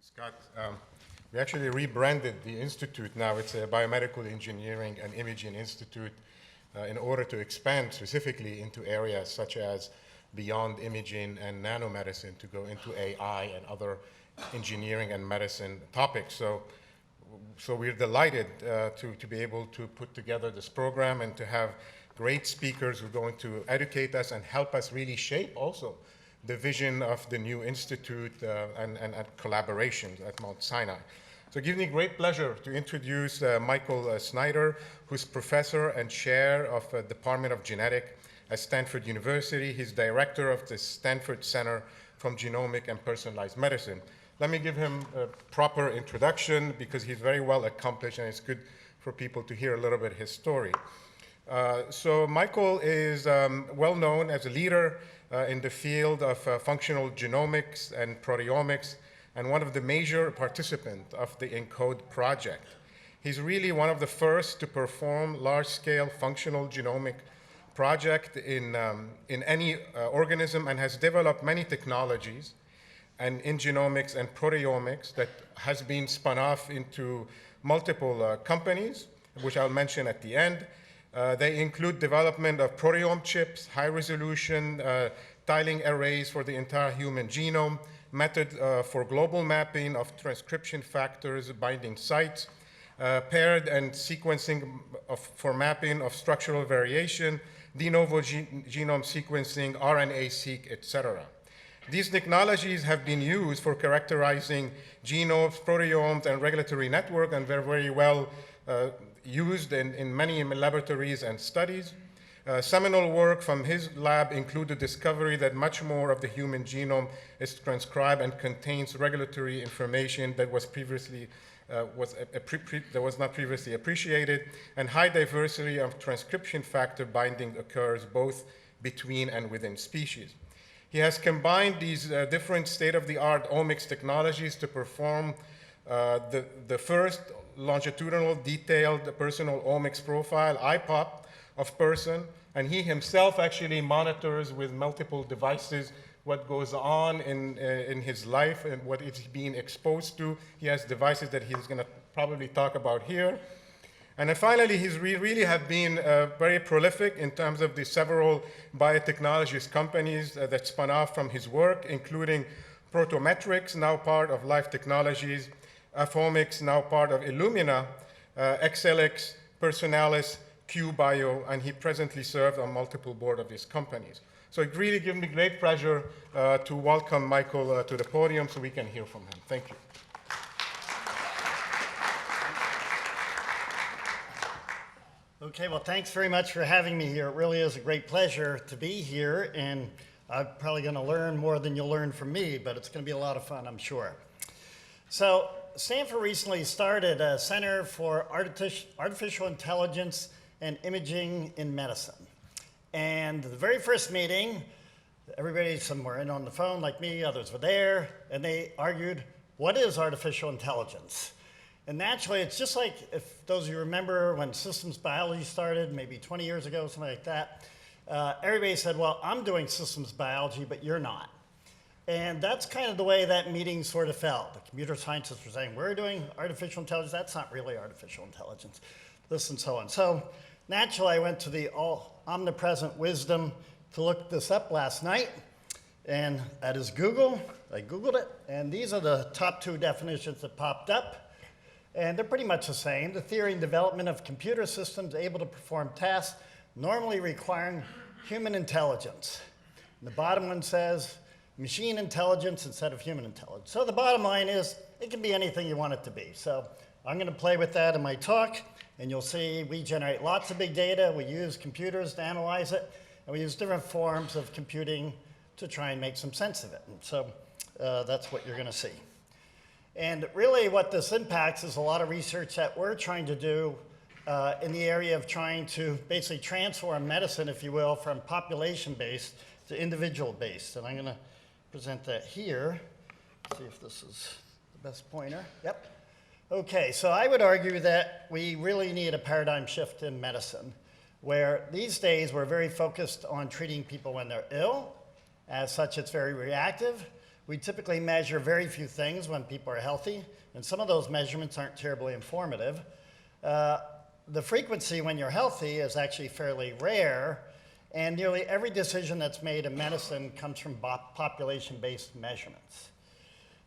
Scott. We actually rebranded the institute now. It's a Biomedical Engineering and Imaging Institute in order to expand specifically into areas such as beyond imaging and nanomedicine, to go into AI and other engineering and medicine topics. So we're delighted to be able to put together this program and to have great speakers who are going to educate us and help us really shape also the vision of the new institute and collaborations at Mount Sinai. So it gives me great pleasure to introduce Michael Snyder, who's professor and chair of the Department of Genetics at Stanford University. He's director of the Stanford Center for Genomic and Personalized Medicine. Let me give him a proper introduction because he's very well accomplished and it's good for people to hear a little bit his story. So Michael is well known as a leader in the field of functional genomics and proteomics, and one of the major participants of the ENCODE project. He's really one of the first to perform large-scale functional genomic project in any organism, and has developed many technologies and in genomics and proteomics that has been spun off into multiple companies, which I'll mention at the end. They include development of proteome chips, high-resolution tiling arrays for the entire human genome, method for global mapping of transcription factors, binding sites, paired and sequencing for mapping of structural variation, de novo genome sequencing, RNA-seq, etc. These technologies have been used for characterizing genomes, proteomes, and regulatory network, and they're very well used in many laboratories and studies. Seminal work from his lab include the discovery that much more of the human genome is transcribed and contains regulatory information that was previously that was not previously appreciated, and high diversity of transcription factor binding occurs both between and within species. He has combined these different state-of-the-art omics technologies to perform the first longitudinal detailed personal omics profile, IPOP, of person, and he himself actually monitors with multiple devices what goes on in his life and what he's being exposed to. He has devices that he's going to probably talk about here. And then finally, he's really have been very prolific in terms of the several biotechnologies companies that spun off from his work, including Protometrics, now part of Life Technologies, Fomics, now part of Illumina, XLX, Personalis, QBio, and he presently serves on multiple boards of these companies. So it really gives me great pleasure to welcome Michael to the podium so we can hear from him. Thank you. Okay, well, thanks very much for having me here. It really is a great pleasure to be here, and I'm probably going to learn more than you'll learn from me, but it's going to be a lot of fun, I'm sure. So Stanford recently started a Center for Artificial Intelligence and Imaging in Medicine. And the very first meeting, everybody, some were in on the phone like me, others were there, and they argued, what is artificial intelligence? And naturally, it's just like, if those of you remember when systems biology started, maybe 20 years ago, something like that, everybody said, well, I'm doing systems biology, but you're not. And that's kind of the way that meeting sort of felt. The computer scientists were saying, we're doing artificial intelligence. That's not really artificial intelligence. This and so on. So naturally, I went to the omnipresent wisdom to look this up last night. And that is Google. I Googled it. And these are the top two definitions that popped up. And they're pretty much the same. The theory and development of computer systems able to perform tasks normally requiring human intelligence. And the bottom one says machine intelligence instead of human intelligence. So the bottom line is it can be anything you want it to be. So I'm going to play with that in my talk, and you'll see we generate lots of big data. We use computers to analyze it, and we use different forms of computing to try and make some sense of it. And so that's what you're going to see. And really what this impacts is a lot of research that we're trying to do in the area of trying to basically transform medicine, if you will, from population-based to individual-based. And I'm going to present that here. See if this is the best pointer. Yep. Okay, so I would argue that we really need a paradigm shift in medicine, where these days we're very focused on treating people when they're ill. As such, it's very reactive. We typically measure very few things when people are healthy, and some of those measurements aren't terribly informative. The frequency when you're healthy is actually fairly rare, and nearly every decision that's made in medicine comes from population-based measurements.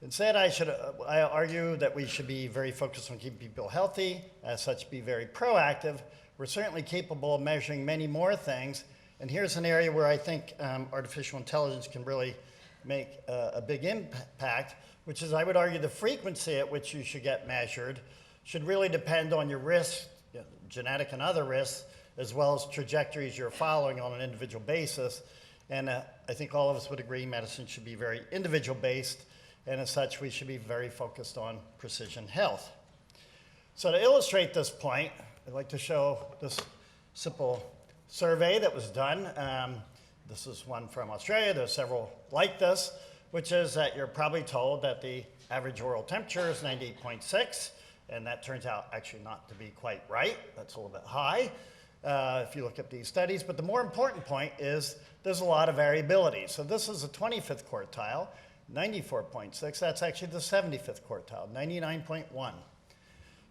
Instead, I argue that we should be very focused on keeping people healthy, as such be very proactive. We're certainly capable of measuring many more things, and here's an area where I think artificial intelligence can really make a big impact, which is I would argue the frequency at which you should get measured should really depend on your risks, genetic and other risks, as well as trajectories you're following on an individual basis. And I think all of us would agree medicine should be very individual based, and as such we should be very focused on precision health. So to illustrate this point, I'd like to show this simple survey that was done. This is one from Australia. There's several like this, which is that you're probably told that the average oral temperature is 98.6, and that turns out actually not to be quite right. That's a little bit high if you look at these studies. But the more important point is there's a lot of variability. So this is the 25th quartile, 94.6. That's actually the 75th quartile, 99.1.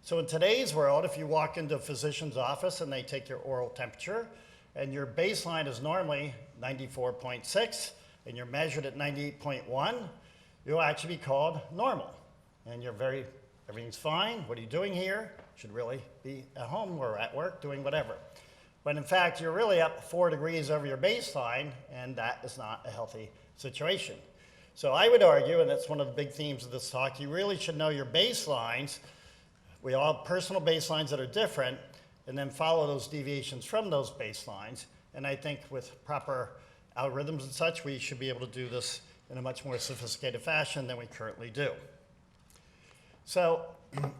So in today's world, if you walk into a physician's office and they take your oral temperature, and your baseline is normally 94.6, and you're measured at 98.1, you'll actually be called normal. And everything's fine. What are you doing here? Should really be at home or at work doing whatever. But in fact, you're really up 4 degrees over your baseline, and that is not a healthy situation. So I would argue, and that's one of the big themes of this talk, you really should know your baselines. We all have personal baselines that are different, and then follow those deviations from those baselines. And I think with proper algorithms and such, we should be able to do this in a much more sophisticated fashion than we currently do. So,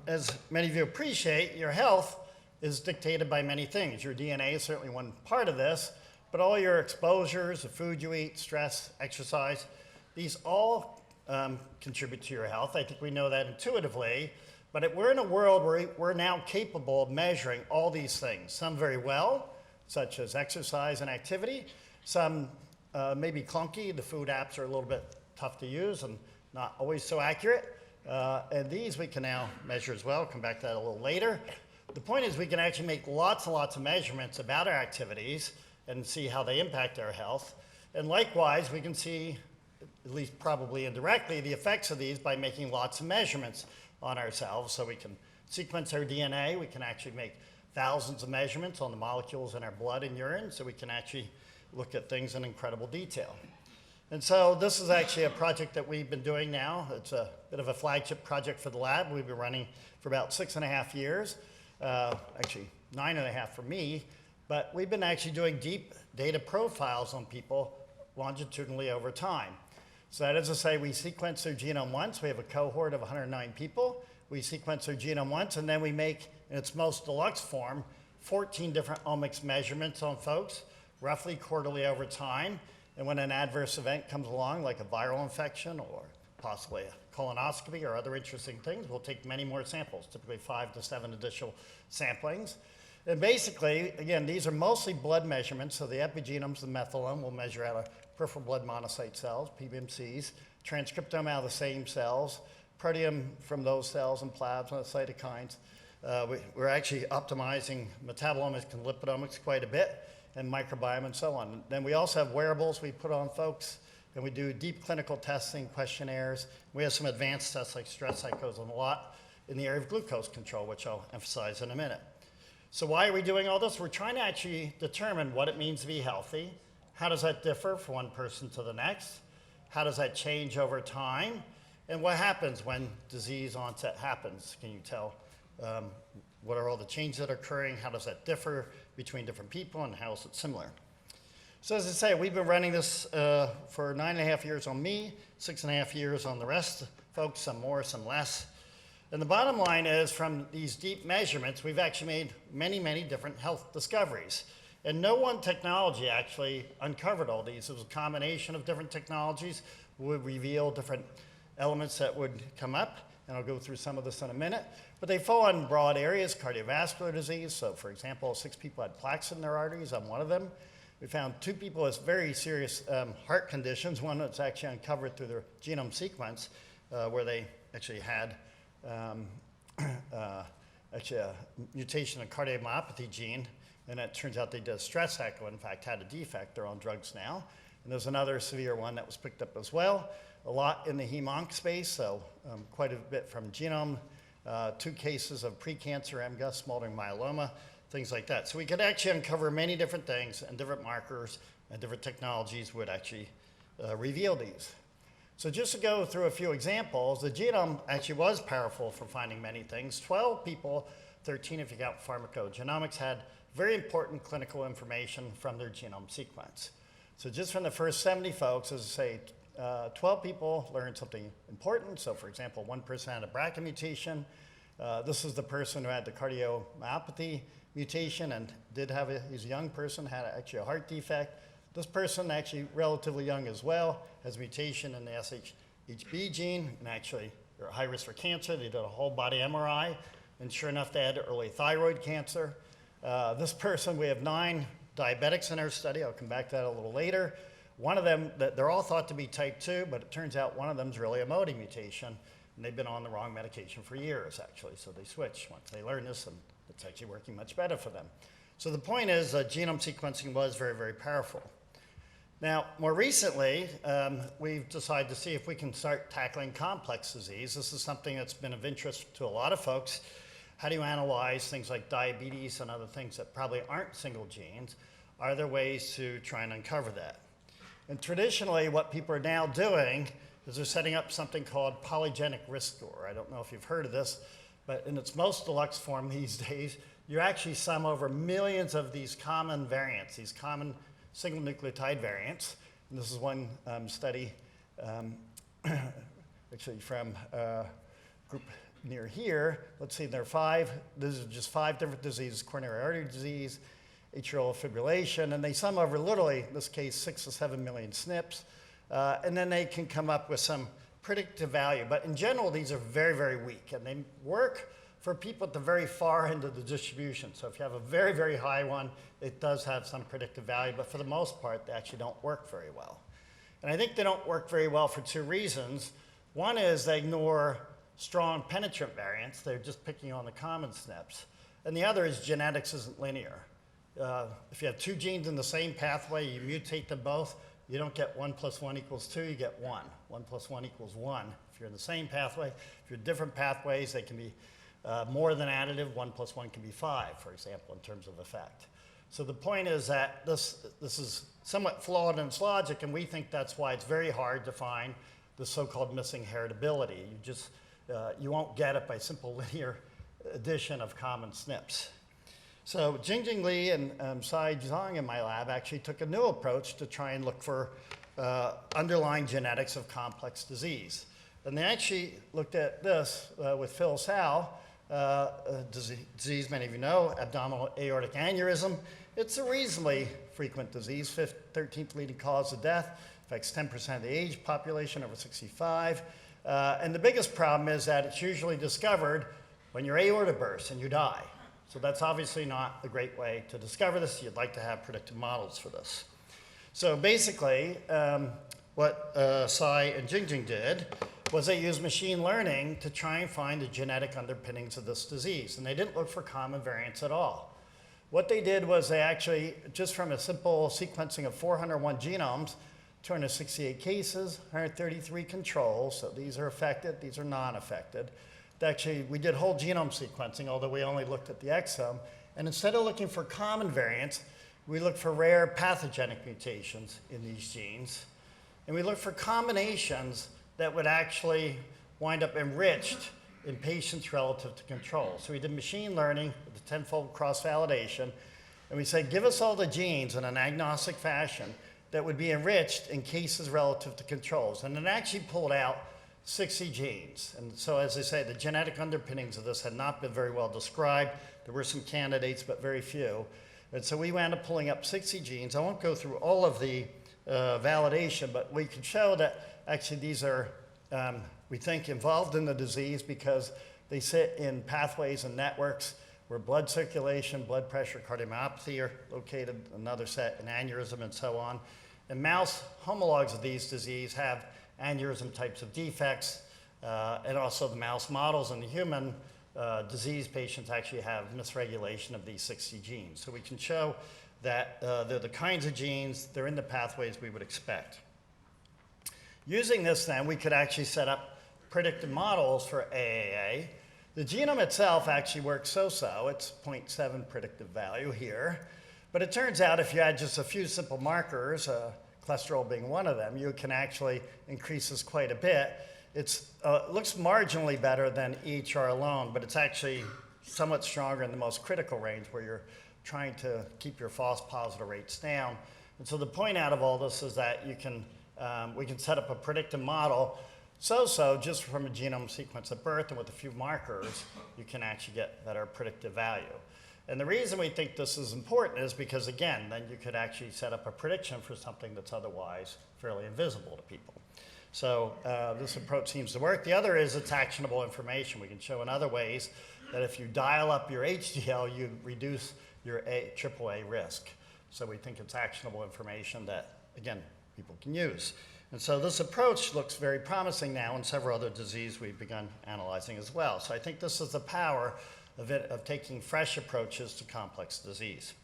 as many of you appreciate, your health is dictated by many things. Your DNA is certainly one part of this, but all your exposures, the food you eat, stress, exercise, these all contribute to your health. I think we know that intuitively. But we're in a world where we're now capable of measuring all these things, some very well, such as exercise and activity, some maybe clunky. The food apps are a little bit tough to use and not always so accurate. And these we can now measure as well. I'll come back to that a little later. The point is we can actually make lots and lots of measurements about our activities and see how they impact our health. And likewise, we can see, at least probably indirectly, the effects of these by making lots of measurements on ourselves. So we can sequence our DNA. We can actually make thousands of measurements on the molecules in our blood and urine, so we can actually look at things in incredible detail. And so this is actually a project that we've been doing now. It's a bit of a flagship project for the lab. We've been running for about 6.5 years, actually 9.5 for me, but we've been actually doing deep data profiles on people longitudinally over time. So that is to say, we sequence their genome once. We have a cohort of 109 people. We sequence their genome once, and then we make, in its most deluxe form, 14 different omics measurements on folks, roughly quarterly over time. And when an adverse event comes along, like a viral infection or possibly a colonoscopy or other interesting things, we'll take many more samples, typically 5 to 7 additional samplings. And basically, again, these are mostly blood measurements, so the epigenomes, the methylome, will measure out of peripheral blood monocyte cells, PBMCs, transcriptome out of the same cells, proteome from those cells, and plasma, cytokines. We're actually optimizing metabolomics and lipidomics quite a bit, and microbiome and so on. Then we also have wearables we put on folks, and we do deep clinical testing, questionnaires. We have some advanced tests like stress that goes on a lot in the area of glucose control, which I'll emphasize in a minute. So why are we doing all this? We're trying to actually determine what it means to be healthy. How does that differ from one person to the next? How does that change over time? And what happens when disease onset happens? Can you tell what are all the changes that are occurring? How does that differ between different people, and how is it similar? So as I say, we've been running this for 9.5 years on me, 6.5 years on the rest folks, some more, some less. And the bottom line is, from these deep measurements, we've actually made many, many different health discoveries. And no one technology actually uncovered all these. It was a combination of different technologies, would reveal different elements that would come up, and I'll go through some of this in a minute. But they fall in broad areas: cardiovascular disease. So for example, 6 people had plaques in their arteries. I'm one of them. we found 2 people with very serious heart conditions. One that's actually uncovered through their genome sequence, where they actually had actually a mutation in cardiomyopathy gene, and it turns out they did a stress echo, in fact, had a defect. They're on drugs now. And there's another severe one that was picked up as well. A lot in the hem-onc space, so quite a bit from genome. 2 cases of precancer, MGUS, smoldering myeloma, things like that. So we could actually uncover many different things, and different markers and different technologies would actually reveal these. So just to go through a few examples, the genome actually was powerful for finding many things. 12 people, 13 if you count pharmacogenomics, had very important clinical information from their genome sequence. So just from the first 70 folks, as I say, 12 people learned something important. So for example, one person had a BRCA mutation. This is the person who had the cardiomyopathy mutation and did have he's a young person, had actually a heart defect. This person, actually relatively young as well, has a mutation in the SHB gene, and actually they're at high risk for cancer. They did a whole body MRI, and sure enough, they had early thyroid cancer. This person, we have 9 diabetics in our study. I'll come back to that a little later. One of them, they're all thought to be type 2, but it turns out one of them is really a MODY mutation, and they've been on the wrong medication for years, actually, so they switched once they learned this, and it's actually working much better for them. So the point is genome sequencing was very, very powerful. Now, more recently, we've decided to see if we can start tackling complex disease. This is something that's been of interest to a lot of folks. How do you analyze things like diabetes and other things that probably aren't single genes? Are there ways to try and uncover that? And traditionally, what people are now doing is they're setting up something called polygenic risk score. I don't know if you've heard of this, but in its most deluxe form these days, you actually sum over millions of these common variants, these common single nucleotide variants. And this is one study actually from a group near here. Let's see, there are 5. These are just 5 different diseases: coronary artery disease, atrial fibrillation, and they sum over literally, in this case, 6 to 7 million SNPs. And then they can come up with some predictive value. But in general, these are very, very weak, and they work for people at the very far end of the distribution. So if you have a very, very high one, it does have some predictive value, but for the most part, they actually don't work very well. And I think they don't work very well for 2 reasons. One is they ignore strong penetrant variants. They're just picking on the common SNPs. And the other is genetics isn't linear. If you have 2 genes in the same pathway, you mutate them both, you don't get 1 + 1 = 2, you get 1. 1 + 1 = 1. If you're in the same pathway, if you're different pathways, they can be more than additive. 1 + 1 can be 5, for example, in terms of effect. So the point is that this is somewhat flawed in its logic, and we think that's why it's very hard to find the so-called missing heritability. You won't get it by simple linear addition of common SNPs. So Jingjing Li and Sai Zhang in my lab actually took a new approach to try and look for underlying genetics of complex disease. And they actually looked at this with Phil Sao, disease many of you know, abdominal aortic aneurysm. It's a reasonably frequent disease, 13th leading cause of death, affects 10% of the age population over 65. And the biggest problem is that it's usually discovered when your aorta bursts and you die. So that's obviously not a great way to discover this. You'd like to have predictive models for this. So basically, what Sai and Jingjing did was they used machine learning to try and find the genetic underpinnings of this disease. And they didn't look for common variants at all. What they did was they actually, just from a simple sequencing of 401 genomes, 268 cases, 133 controls, so these are affected, these are non-affected. Actually, we did whole genome sequencing, although we only looked at the exome. And instead of looking for common variants, we looked for rare pathogenic mutations in these genes. And we looked for combinations that would actually wind up enriched in patients relative to control. So we did machine learning with the 10-fold cross-validation, and we said, give us all the genes in an agnostic fashion that would be enriched in cases relative to controls. And it actually pulled out 60 genes. And so, as I say, the genetic underpinnings of this had not been very well described. There were some candidates, but very few. And so we wound up pulling up 60 genes. I won't go through all of the validation, but we could show that actually these are, we think, involved in the disease because they sit in pathways and networks where blood circulation, blood pressure, cardiomyopathy are located, another set, an aneurysm, and so on. And mouse homologs of these disease have aneurysm types of defects, and also the mouse models in the human disease patients actually have misregulation of these 60 genes. So we can show that they're the kinds of genes, they're in the pathways we would expect. Using this then, we could actually set up predictive models for AAA. The genome itself actually works so-so. It's 0.7 predictive value here. But it turns out if you add just a few simple markers, cholesterol being one of them, you can actually increase this quite a bit. It looks marginally better than EHR alone, but it's actually somewhat stronger in the most critical range where you're trying to keep your false positive rates down. And so the point out of all this is that you can, we can set up a predictive model so-so just from a genome sequence at birth, and with a few markers, you can actually get better predictive value. And the reason we think this is important is because, again, then you could actually set up a prediction for something that's otherwise fairly invisible to people. So this approach seems to work. The other is it's actionable information. We can show in other ways that if you dial up your HDL, you reduce your AAA risk. So we think it's actionable information that, again, people can use. And so this approach looks very promising now in several other diseases we've begun analyzing as well. So I think this is the power of taking fresh approaches to complex disease,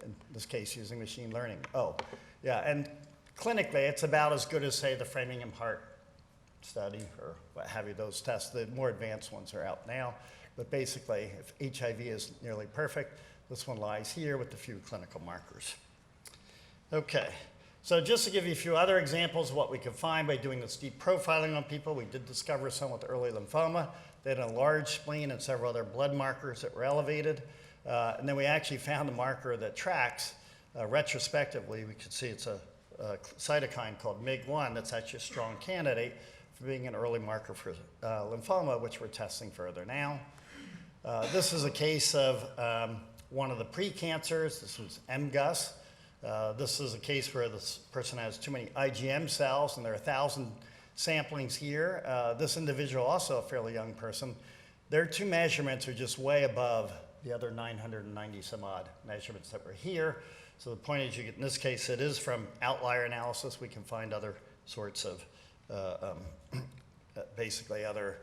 in this case using machine learning. Oh, yeah, and clinically it's about as good as, say, the Framingham Heart study or what have you, those tests. The more advanced ones are out now. But basically, if HIV is nearly perfect, this one lies here with a few clinical markers. Okay. So just to give you a few other examples of what we could find by doing this deep profiling on people, we did discover some with early lymphoma. They had a large spleen and several other blood markers that were elevated. And then we actually found a marker that tracks retrospectively. We could see it's a cytokine called MIG-1 that's actually a strong candidate for being an early marker for lymphoma, which we're testing further now. This is a case of one of the precancers. This was MGUS. This is a case where this person has too many IgM cells, and there are 1,000 samplings here. This individual, also a fairly young person, their two measurements are just way above the other 990 some odd measurements that were here. So the point is, in this case, it is from outlier analysis. We can find other sorts of, basically other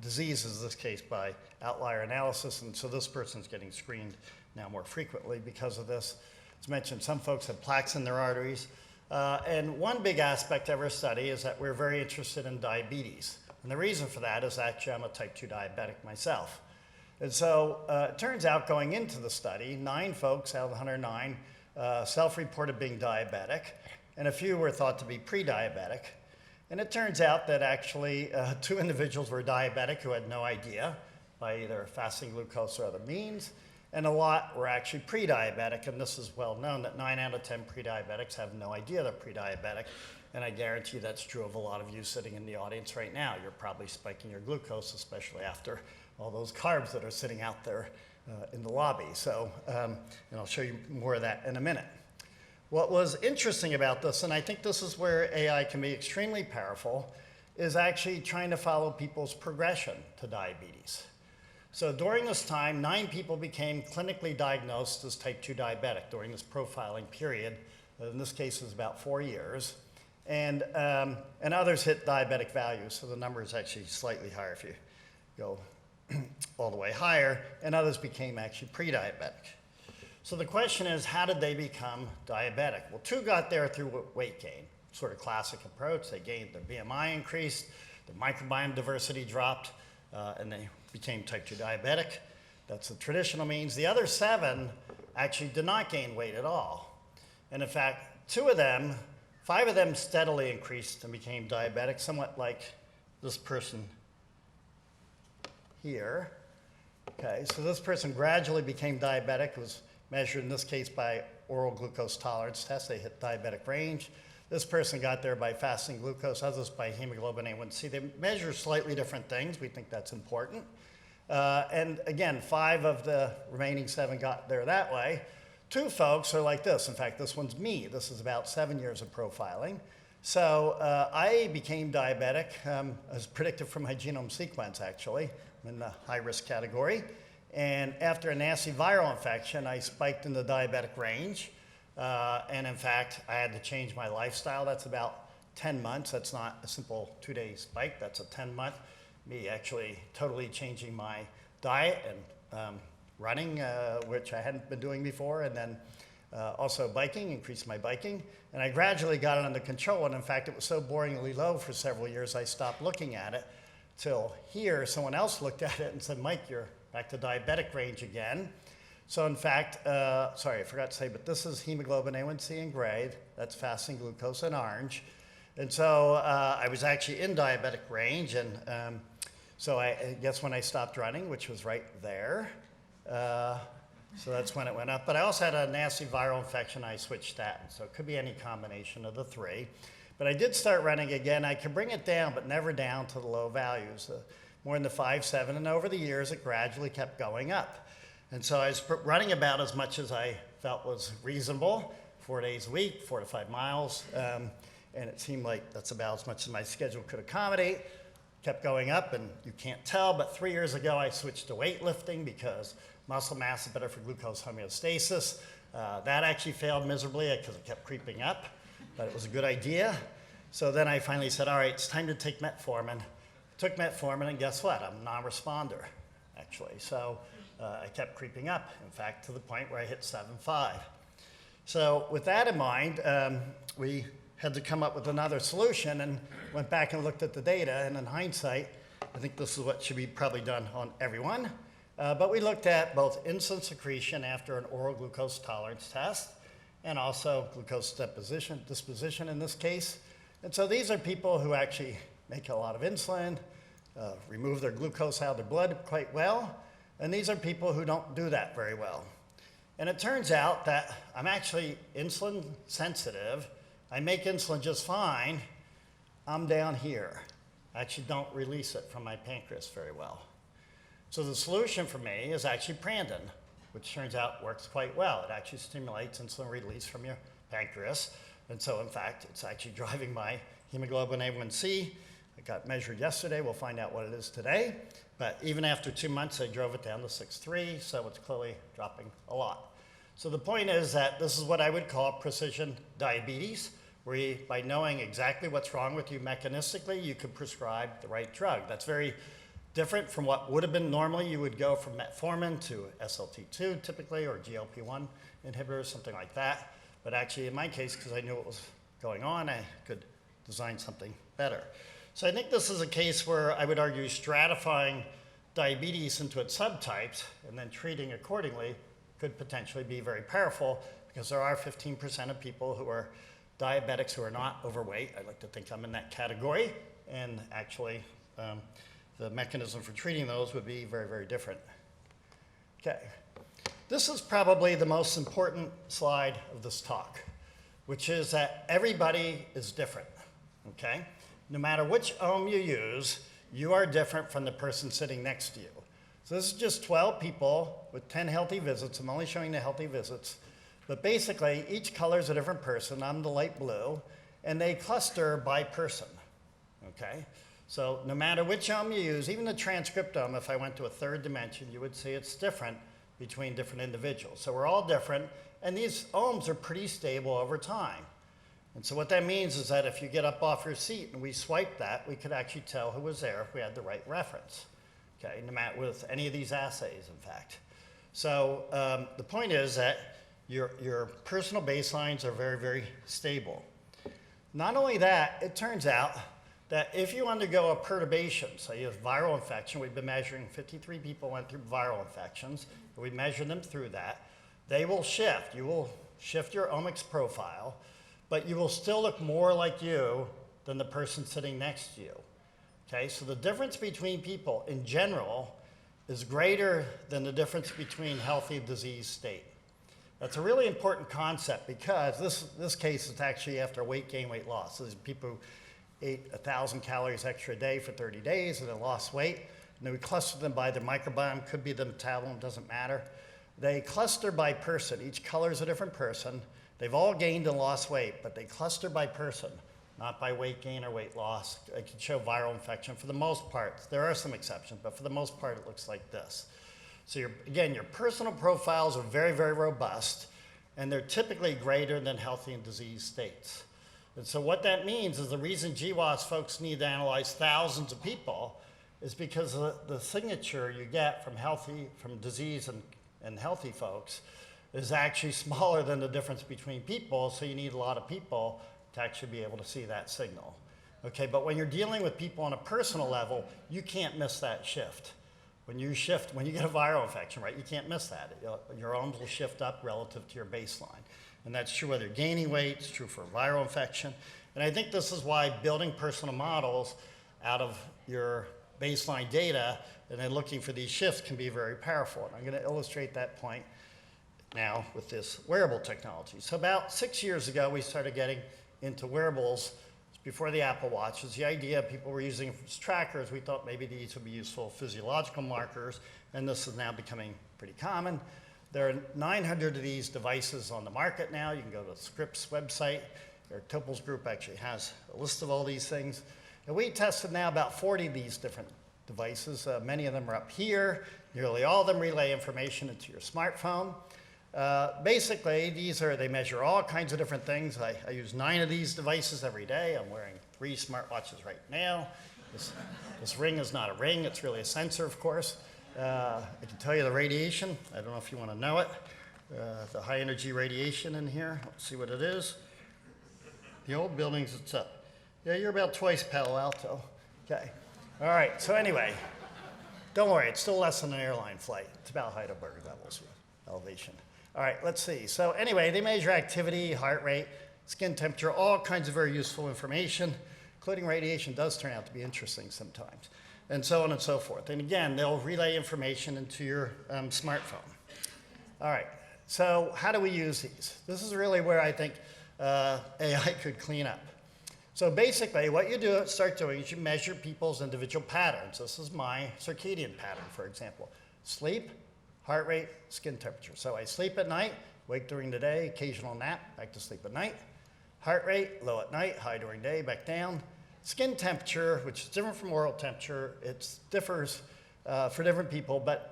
diseases, in this case by outlier analysis. And so this person's getting screened now more frequently because of this. As mentioned, some folks have plaques in their arteries. And one big aspect of our study is that we're very interested in diabetes. And the reason for that is actually I'm a type 2 diabetic myself. And so it turns out going into the study, 9 folks out of the 109 self-reported being diabetic, and a few were thought to be pre-diabetic. And it turns out that actually 2 individuals were diabetic who had no idea by either fasting glucose or other means, and a lot were actually pre-diabetic, and this is well known that 9 out of 10 pre-diabetics have no idea they're pre-diabetic, and I guarantee that's true of a lot of you sitting in the audience right now. You're probably spiking your glucose, especially after all those carbs that are sitting out there in the lobby. So, and I'll show you more of that in a minute. What was interesting about this, and I think this is where AI can be extremely powerful, is actually trying to follow people's progression to diabetes. So during this time, 9 people became clinically diagnosed as type 2 diabetic during this profiling period. In this case, it was about 4 years. And others hit diabetic values, so the number is actually slightly higher if you go all the way higher, and others became actually pre-diabetic. So the question is, how did they become diabetic? Well, 2 got there through weight gain, sort of classic approach. They gained, their BMI increased, their microbiome diversity dropped, and they became type 2 diabetic. That's the traditional means. The other 7 actually did not gain weight at all. And in fact, 2 of them, 5 of them steadily increased and became diabetic, somewhat like this person here. Okay, so this person gradually became diabetic. It was measured in this case by oral glucose tolerance test. They hit diabetic range. This person got there by fasting glucose, others by hemoglobin A1C. They measure slightly different things. We think that's important. And again, 5 of the remaining 7 got there that way. 2 folks are like this. In fact, this one's me. This is about 7 years of profiling. So I became diabetic, as predicted from my genome sequence, actually. I'm in the high-risk category. And after a nasty viral infection, I spiked in the diabetic range. And in fact, I had to change my lifestyle. That's about 10 months. That's not a simple 2-day spike. That's a 10-month, me actually totally changing my diet and running, which I hadn't been doing before, and then also biking, increased my biking. And I gradually got it under control. And in fact, it was so boringly low for several years, I stopped looking at it till here, someone else looked at it and said, Mike, you're back to diabetic range again. So in fact, sorry, I forgot to say, but this is hemoglobin A1C in gray. That's fasting glucose in orange. And so I was actually in diabetic range. And so I guess when I stopped running, which was right there, so that's when it went up. But I also had a nasty viral infection. I switched statins. So it could be any combination of the three. But I did start running again. I could bring it down, but never down to the low values, more in the 5, 7. And over the years, it gradually kept going up. And so I was running about as much as I felt was reasonable, 4 days a week, 4 to 5 miles. And it seemed like that's about as much as my schedule could accommodate. Kept going up, and you can't tell, but 3 years ago, I switched to weightlifting because muscle mass is better for glucose homeostasis. That actually failed miserably because it kept creeping up, but it was a good idea. So then I finally said, all right, it's time to take metformin. Took metformin, and guess what? I'm a non-responder, actually. So I kept creeping up, in fact, to the point where I hit 7.5. So with that in mind, we had to come up with another solution and went back and looked at the data. And in hindsight, I think this is what should be probably done on everyone. But we looked at both insulin secretion after an oral glucose tolerance test and also glucose disposition in this case. And so these are people who actually make a lot of insulin, remove their glucose out of their blood quite well. And these are people who don't do that very well. And it turns out that I'm actually insulin sensitive. I make insulin just fine. I'm down here. I actually don't release it from my pancreas very well. So the solution for me is actually Prandin, which turns out works quite well. It actually stimulates insulin release from your pancreas. And so in fact, it's actually driving my hemoglobin A1C. It got measured yesterday. We'll find out what it is today. But even after 2 months, I drove it down to 6.3, so it's clearly dropping a lot. So the point is that this is what I would call precision diabetes, where you, by knowing exactly what's wrong with you mechanistically, you could prescribe the right drug. That's very different from what would have been normally. You would go from metformin to SLT2 typically, or GLP-1 inhibitors, something like that. But actually in my case, because I knew what was going on, I could design something better. So I think this is a case where I would argue stratifying diabetes into its subtypes and then treating accordingly could potentially be very powerful, because there are 15% of people who are diabetics who are not overweight. I like to think I'm in that category, and actually the mechanism for treating those would be very, very different. Okay, this is probably the most important slide of this talk, which is that everybody is different, okay? No matter which ohm you use, you are different from the person sitting next to you. So this is just 12 people with 10 healthy visits. I'm only showing the healthy visits. But basically, each color is a different person. I'm the light blue. And they cluster by person, okay? So no matter which ohm you use, even the transcriptome, if I went to a third dimension, you would see it's different between different individuals. So we're all different. And these ohms are pretty stable over time. And so what that means is that if you get up off your seat and we swipe that, we could actually tell who was there if we had the right reference, okay, no matter with any of these assays, in fact. So the point is that your personal baselines are very, very stable. Not only that, it turns out that if you undergo a perturbation, so you have viral infection, we've been measuring 53 people went through viral infections, and we measure them through that, they will shift. You will shift your omics profile, but you will still look more like you than the person sitting next to you. Okay, so the difference between people in general is greater than the difference between healthy and disease state. That's a really important concept, because this case is actually after weight gain, weight loss. So these people who ate 1,000 calories extra a day for 30 days and then lost weight. And then we cluster them by their microbiome, could be the metabolome, doesn't matter. They cluster by person. Each color is a different person. They've all gained and lost weight, but they cluster by person, not by weight gain or weight loss. I can show viral infection for the most part. There are some exceptions, but for the most part, it looks like this. So again, your personal profiles are very, very robust, and they're typically greater than healthy and diseased states. And so what that means is the reason GWAS folks need to analyze thousands of people is because the signature you get from disease and healthy folks is actually smaller than the difference between people, so you need a lot of people to actually be able to see that signal. Okay, but when you're dealing with people on a personal level, you can't miss that shift. When you get a viral infection, right, you can't miss that. Your arms will shift up relative to your baseline. And that's true whether you're gaining weight, it's true for viral infection. And I think this is why building personal models out of your baseline data and then looking for these shifts can be very powerful. And I'm going to illustrate that point now with this wearable technology. So about 6 years ago, we started getting into wearables. Before the Apple Watch was the idea people were using them as trackers. We thought maybe these would be useful physiological markers, and this is now becoming pretty common. There are 900 of these devices on the market now. You can go to the Scripps website. Our Topol's group actually has a list of all these things. And we tested now about 40 of these different devices. Many of them are up here. Nearly all of them relay information into your smartphone. Basically, they measure all kinds of different things. I use 9 of these devices every day. I'm wearing 3 smartwatches right now. This ring is not a ring. It's really a sensor, of course. I can tell you the radiation. I don't know if you want to know it. The high energy radiation in here. Let's see what it is. The old buildings, it's up. Yeah, you're about twice Palo Alto. Okay. All right. So anyway, don't worry. It's still less than an airline flight. It's about Heidelberg levels elevation. All right, let's see. So anyway, they measure activity, heart rate, skin temperature, all kinds of very useful information, including radiation does turn out to be interesting sometimes, and so on and so forth. And again, they'll relay information into your smartphone. All right, so how do we use these? This is really where I think AI could clean up. So basically, what you start doing is you measure people's individual patterns. This is my circadian pattern, for example. Sleep, heart rate, skin temperature. So I sleep at night, wake during the day, occasional nap, back to sleep at night. Heart rate, low at night, high during day, back down. Skin temperature, which is different from oral temperature, it differs for different people, but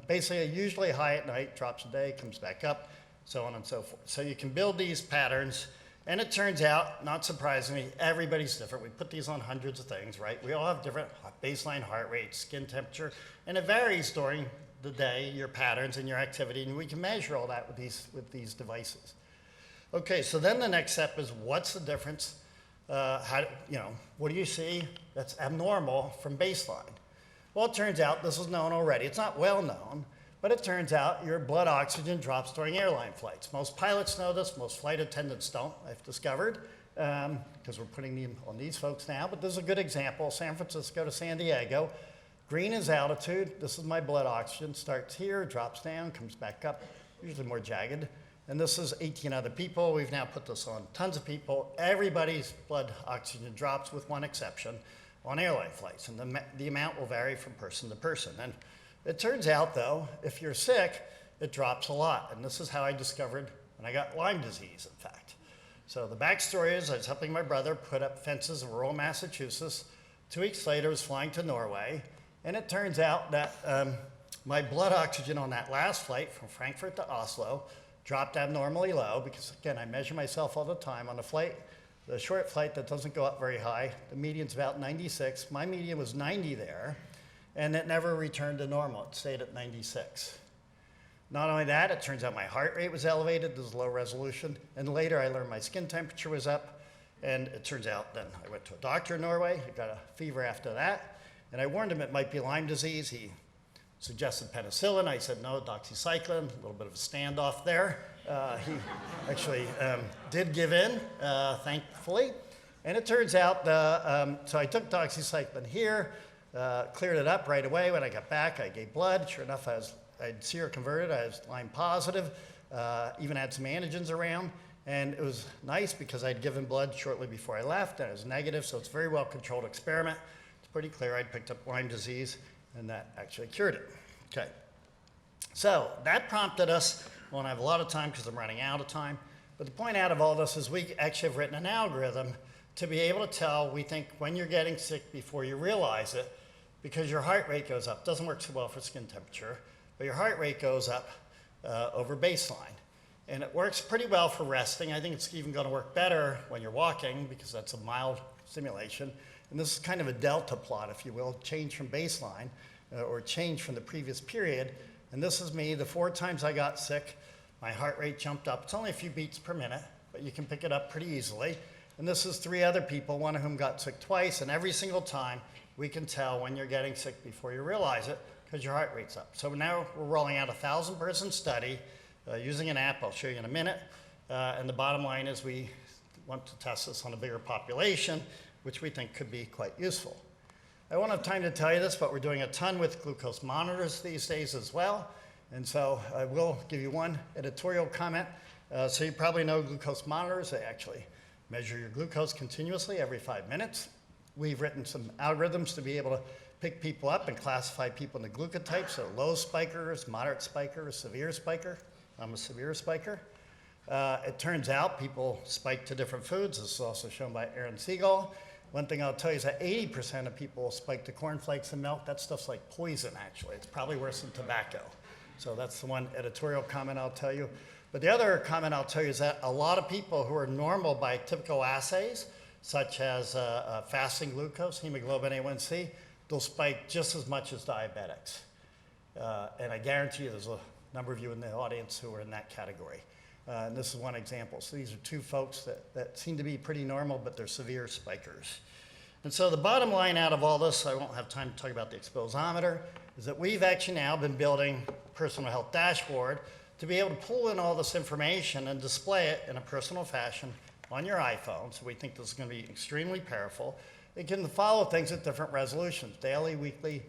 basically usually high at night, drops a day, comes back up, so on and so forth. So you can build these patterns, and it turns out, not surprisingly, everybody's different. We put these on hundreds of things, right? We all have different baseline heart rate, skin temperature, and it varies during the day, your patterns and your activity, and we can measure all that with these devices. Okay, so then the next step is what's the difference? What do you see that's abnormal from baseline? Well, it turns out this is known already. It's not well known, but it turns out your blood oxygen drops during airline flights. Most pilots know this, most flight attendants don't, I've discovered, because we're putting them on these folks now, but this is a good example. San Francisco to San Diego. Green is altitude. This is my blood oxygen. Starts here, drops down, comes back up, usually more jagged. And this is 18 other people. We've now put this on tons of people. Everybody's blood oxygen drops with one exception on airline flights. And the amount will vary from person to person. And it turns out, though, if you're sick, it drops a lot. And this is how I discovered when I got Lyme disease, in fact. So the backstory is I was helping my brother put up fences in rural Massachusetts. 2 weeks later, I was flying to Norway. And it turns out that my blood oxygen on that last flight from Frankfurt to Oslo dropped abnormally low because, again, I measure myself all the time. On the short flight that doesn't go up very high, the median's about 96. My median was 90 there, and it never returned to normal. It stayed at 96. Not only that, it turns out my heart rate was elevated. This is low resolution. And later, I learned my skin temperature was up. And it turns out then I went to a doctor in Norway. I got a fever after that. And I warned him it might be Lyme disease. He suggested penicillin. I said no, doxycycline. A little bit of a standoff there. He actually did give in, thankfully. And it turns out, so I took doxycycline here, cleared it up right away. When I got back, I gave blood. Sure enough, I'd seroconverted. I was Lyme positive, even had some antigens around. And it was nice because I'd given blood shortly before I left, and it was negative, so it's a very well-controlled experiment. Pretty clear I'd picked up Lyme disease, and that actually cured it. Okay. So that prompted us, I won't have a lot of time because I'm running out of time, but the point out of all this is we actually have written an algorithm to be able to tell, we think, when you're getting sick before you realize it, because your heart rate goes up. Doesn't work so well for skin temperature, but your heart rate goes up over baseline. And it works pretty well for resting. I think it's even going to work better when you're walking because that's a mild stimulation. And this is kind of a delta plot, if you will, change from baseline or change from the previous period. And this is me. The 4 times I got sick, my heart rate jumped up. It's only a few beats per minute, but you can pick it up pretty easily. And this is 3 other people, one of whom got sick twice. And every single time, we can tell when you're getting sick before you realize it because your heart rate's up. So now we're rolling out a 1,000-person study using an app I'll show you in a minute. And the bottom line is we want to test this on a bigger population, which we think could be quite useful. I won't have time to tell you this, but we're doing a ton with glucose monitors these days as well. And so I will give you one editorial comment. So you probably know glucose monitors. They actually measure your glucose continuously every 5 minutes. We've written some algorithms to be able to pick people up and classify people into glucotypes. So low spikers, moderate spiker, severe spiker. I'm a severe spiker. It turns out people spike to different foods. This is also shown by Aaron Siegel. One thing I'll tell you is that 80% of people spike to cornflakes and milk. That stuff's like poison, actually. It's probably worse than tobacco. So that's the one editorial comment I'll tell you. But the other comment I'll tell you is that a lot of people who are normal by typical assays, such as fasting glucose, hemoglobin A1C, they'll spike just as much as diabetics. And I guarantee you there's a number of you in the audience who are in that category. And this is one example. So these are 2 folks that seem to be pretty normal, but they're severe spikers. And so the bottom line out of all this, I won't have time to talk about the exposometer, is that we've actually now been building a personal health dashboard to be able to pull in all this information and display it in a personal fashion on your iPhone. So we think this is going to be extremely powerful. It can follow things at different resolutions, daily, weekly,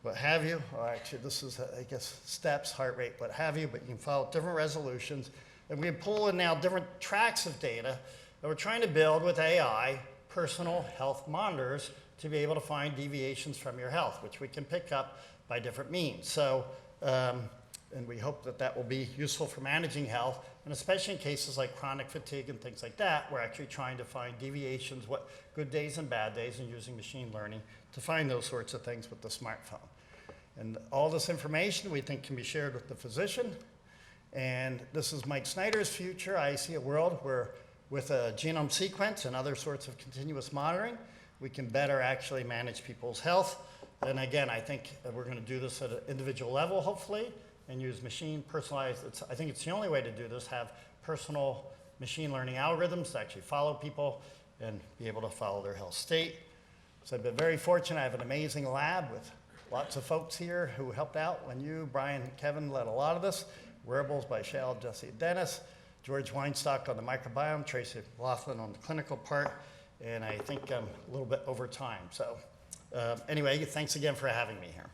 what have you. Or actually, this is, I guess, steps, heart rate, what have you, but you can follow different resolutions. And we pull in now different tracks of data that we're trying to build with AI, personal health monitors, to be able to find deviations from your health, which we can pick up by different means. So, and we hope that that will be useful for managing health, and especially in cases like chronic fatigue and things like that, we're actually trying to find deviations, what good days and bad days, and using machine learning to find those sorts of things with the smartphone. And all this information we think can be shared with the physician. And this is Mike Snyder's future. I see a world where with a genome sequence and other sorts of continuous monitoring, we can better actually manage people's health. And again, I think we're going to do this at an individual level, hopefully, and use machine personalized. I think it's the only way to do this, have personal machine learning algorithms to actually follow people and be able to follow their health state. So I've been very fortunate. I have an amazing lab with lots of folks here who helped out when you, Brian, and Kevin led a lot of this. Wearables by Shal, Jesse Dennis, George Weinstock on the microbiome, Tracy Laughlin on the clinical part, and I think I'm a little bit over time. So anyway, thanks again for having me here.